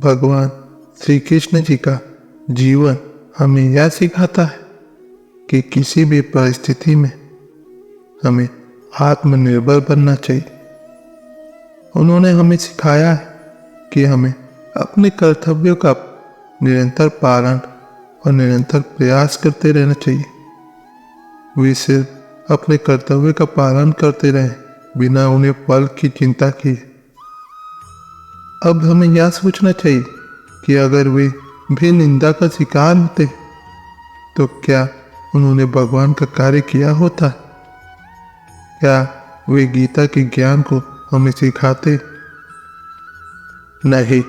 भगवान श्री कृष्ण जी का जीवन हमें यह सिखाता है कि किसी भी परिस्थिति में हमें आत्मनिर्भर बनना चाहिए। उन्होंने हमें सिखाया है कि हमें अपने कर्तव्यों का निरंतर पालन और निरंतर प्रयास करते रहना चाहिए। वे सिर्फ अपने कर्तव्य का पालन करते रहे बिना उन्हें फल की चिंता किए। अब हमें यह सोचना चाहिए कि अगर वे भी निंदा का शिकार होते तो क्या उन्होंने भगवान का कार्य किया होता? क्या वे गीता के ज्ञान को हमें सिखाते? नहीं,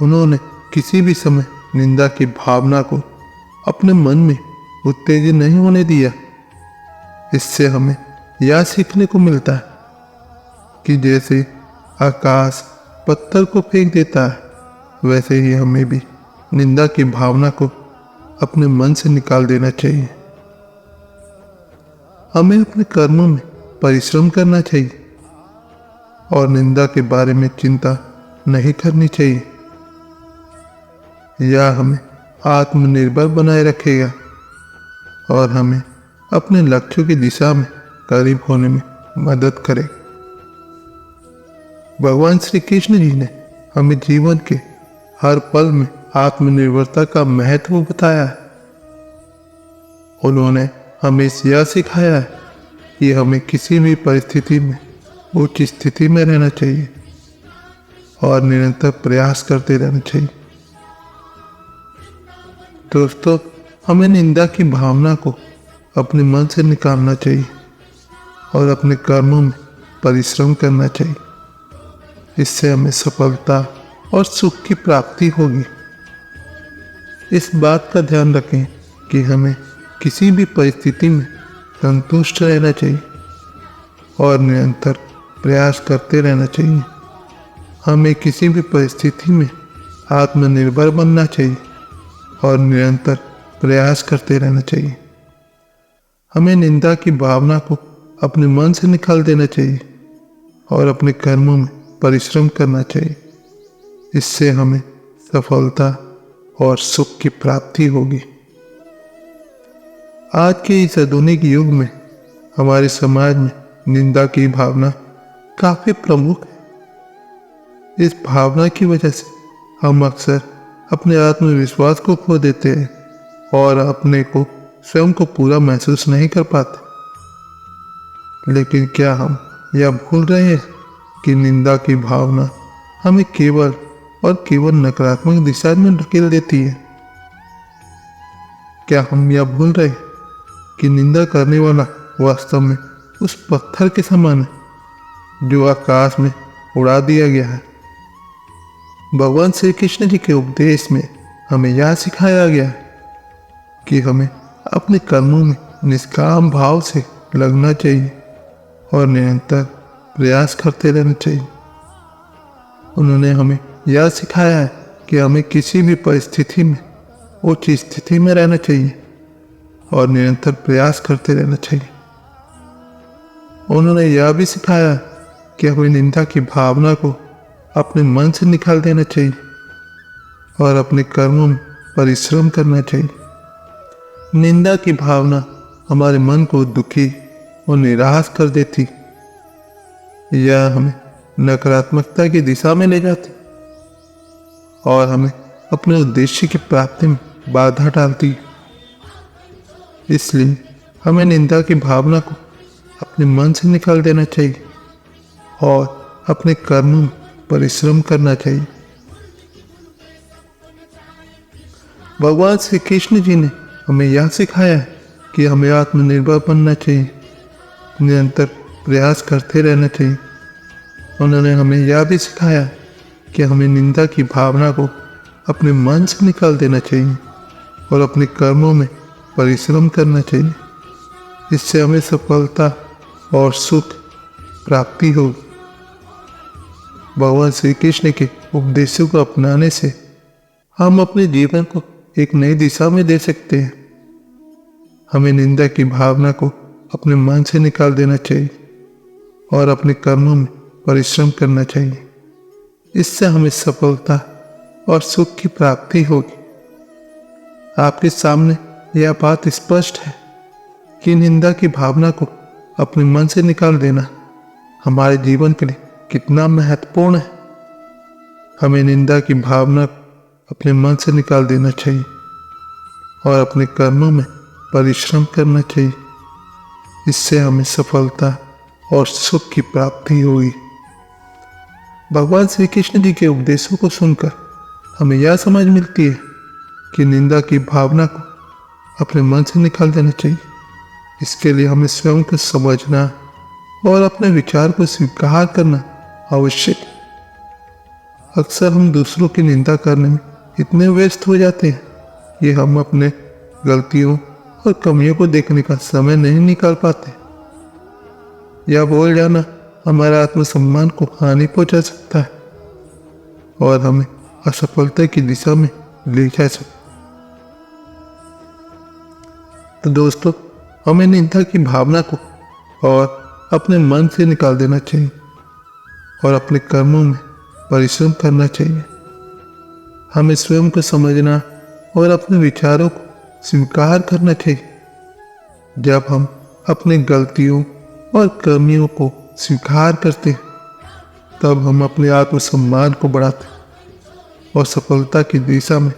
उन्होंने किसी भी समय निंदा की भावना को अपने मन में उत्तेजित नहीं होने दिया। इससे हमें यह सीखने को मिलता है कि जैसे आकाश पत्थर को फेंक देता है, वैसे ही हमें भी निंदा की भावना को अपने मन से निकाल देना चाहिए। हमें अपने कर्मों में परिश्रम करना चाहिए और निंदा के बारे में चिंता नहीं करनी चाहिए। यह हमें आत्मनिर्भर बनाए रखेगा और हमें अपने लक्ष्यों की दिशा में करीब होने में मदद करेगा। भगवान श्री कृष्ण जी ने हमें जीवन के हर पल में आत्मनिर्भरता का महत्व बताया है। उन्होंने हमें यह सिखाया है कि हमें किसी भी परिस्थिति में उच्च स्थिति में रहना चाहिए और निरंतर प्रयास करते रहना चाहिए। दोस्तों, हमें निंदा की भावना को अपने मन से निकालना चाहिए और अपने कर्मों में परिश्रम करना चाहिए। इससे हमें सफलता और सुख की प्राप्ति होगी। इस बात का ध्यान रखें कि हमें किसी भी परिस्थिति में संतुष्ट रहना चाहिए और निरंतर प्रयास करते रहना चाहिए। हमें किसी भी परिस्थिति में आत्मनिर्भर बनना चाहिए और निरंतर प्रयास करते रहना चाहिए। हमें निंदा की भावना को अपने मन से निकाल देना चाहिए और अपने कर्मों में परिश्रम करना चाहिए। इससे हमें सफलता और सुख की प्राप्ति होगी। आज के इस आधुनिक युग में हमारे समाज में निंदा की भावना काफी प्रमुख है। इस भावना की वजह से हम अक्सर अपने आत्मविश्वास को खो देते हैं और अपने को स्वयं को पूरा महसूस नहीं कर पाते। लेकिन क्या हम यह भूल रहे हैं कि निंदा की भावना हमें केवल और केवल नकारात्मक दिशा में ढकेल देती है? क्या हम यह भूल रहे हैं कि निंदा करने वाला वास्तव में उस पत्थर के समान है जो आकाश में उड़ा दिया गया है? भगवान श्री कृष्ण जी के उपदेश में हमें यह सिखाया गया है कि हमें अपने कर्मों में निष्काम भाव से लगना चाहिए और निरंतर प्रयास करते रहना चाहिए। उन्होंने हमें यह सिखाया है कि हमें किसी भी परिस्थिति में उच्च स्थिति में रहना चाहिए और निरंतर प्रयास करते रहना चाहिए। उन्होंने यह भी सिखाया कि हमें निंदा की भावना को अपने मन से निकाल देना चाहिए और अपने कर्मों में परिश्रम करना चाहिए। निंदा की भावना हमारे मन को दुखी और निराश कर देती। यह हमें नकारात्मकता की दिशा में ले जाती और हमें अपने उद्देश्य की प्राप्ति में बाधा डालती। इसलिए हमें निंदा की भावना को अपने मन से निकाल देना चाहिए और अपने कर्मों में परिश्रम करना चाहिए। भगवान श्री कृष्ण जी ने हमें यह सिखाया है कि हमें आत्मनिर्भर बनना चाहिए, निरंतर प्रयास करते रहना चाहिए। उन्होंने हमें यह भी सिखाया कि हमें निंदा की भावना को अपने मन से निकाल देना चाहिए और अपने कर्मों में परिश्रम करना चाहिए। इससे हमें सफलता और सुख प्राप्ति होगी। भगवान श्री कृष्ण के उपदेशों को अपनाने से हम अपने जीवन को एक नई दिशा में दे सकते हैं। हमें निंदा की भावना को अपने मन से निकाल देना चाहिए और अपने कर्मों में परिश्रम करना चाहिए। इससे हमें सफलता और सुख की प्राप्ति होगी। आपके सामने यह बात स्पष्ट है कि निंदा की भावना को अपने मन से निकाल देना हमारे जीवन के लिए कितना महत्वपूर्ण है। हमें निंदा की भावना अपने मन से निकाल देना चाहिए और अपने कर्मों में परिश्रम करना चाहिए। इससे हमें सफलता और सुख की प्राप्ति होगी। भगवान श्री कृष्ण जी के उपदेशों को सुनकर हमें यह समझ मिलती है कि निंदा की भावना को अपने मन से निकाल देना चाहिए। इसके लिए हमें स्वयं को समझना और अपने विचार को स्वीकार करना आवश्यक है। अक्सर हम दूसरों की निंदा करने में इतने व्यस्त हो जाते हैं कि हम अपने गलतियों और कमियों को देखने का समय नहीं निकाल पाते। यह बोल जाना हमारे आत्मसम्मान को हानि पहुंचा सकता है और हमें असफलता की दिशा में ले जा सकता है। तो दोस्तों, हमें निंदा की भावना को और अपने मन से निकाल देना चाहिए और अपने कर्मों में परिश्रम करना चाहिए। हमें स्वयं को समझना और अपने विचारों को स्वीकार करना चाहिए। जब हम अपनी गलतियों और कमियों को स्वीकार करते हैं, तब हम अपने आत्मसम्मान को बढ़ाते हैं और सफलता की दिशा में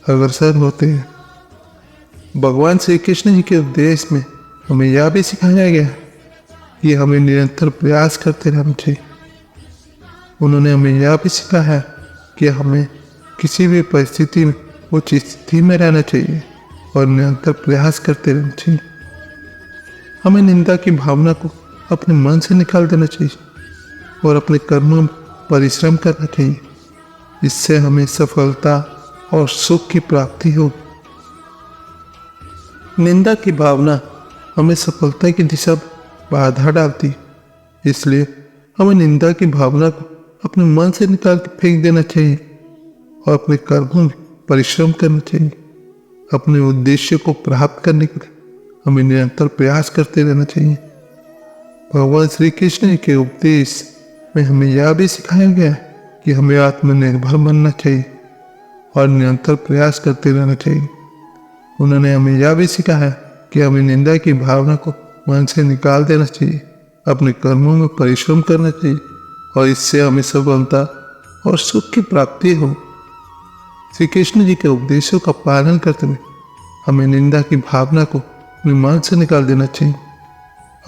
अग्रसर होते हैं। भगवान श्री कृष्ण जी के उपदेश में हमें यह भी सिखाया गया है कि हमें निरंतर प्रयास करते रहना चाहिए। उन्होंने हमें यह भी सिखाया है कि हमें किसी भी परिस्थिति में उच्च स्थिति में रहना चाहिए और निरंतर प्रयास करते रहना चाहिए। हमें निंदा की भावना को अपने मन से निकाल देना चाहिए और अपने कर्मों में परिश्रम करना चाहिए। इससे हमें सफलता और सुख की प्राप्ति होगी। निंदा की भावना हमें सफलता की दिशा में बाधा डालती है। इसलिए हमें निंदा की भावना को अपने मन से निकाल के फेंक देना चाहिए और अपने कर्मों में परिश्रम करना चाहिए। अपने उद्देश्य को प्राप्त करने के लिए हमें निरंतर प्रयास करते रहना चाहिए। भगवान श्री कृष्ण के उपदेश में हमें यह भी सिखाया गया है कि हमें आत्मनिर्भर बनना चाहिए और निरंतर प्रयास करते रहना चाहिए। उन्होंने हमें यह भी सिखाया है कि हमें निंदा की भावना को मन से निकाल देना चाहिए, अपने कर्मों में परिश्रम करना चाहिए और इससे हमें सफलता और सुख की प्राप्ति हो। श्री कृष्ण जी के उपदेशों का पालन करते हुए हमें निंदा की भावना को अपने मन से निकाल देना चाहिए।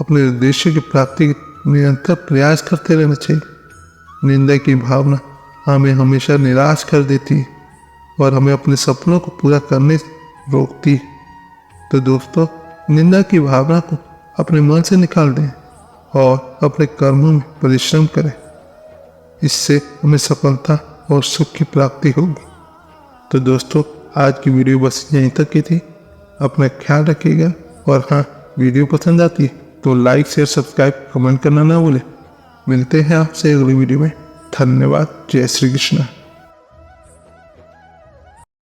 अपने उद्देश्य की प्राप्ति के निरंतर प्रयास करते रहना चाहिए। निंदा की भावना हमें हमेशा निराश कर देती है और हमें अपने सपनों को पूरा करने से रोकती है। तो दोस्तों, निंदा की भावना को अपने मन से निकाल दें और अपने कर्मों में परिश्रम करें। इससे हमें सफलता और सुख की प्राप्ति होगी। तो दोस्तों, आज की वीडियो बस यहीं तक की थी। अपना ख्याल रखिएगा और हाँ, वीडियो पसंद आती है तो लाइक शेयर सब्सक्राइब कमेंट करना ना भूलें। मिलते हैं आपसे अगली वीडियो में। धन्यवाद। जय श्री कृष्ण।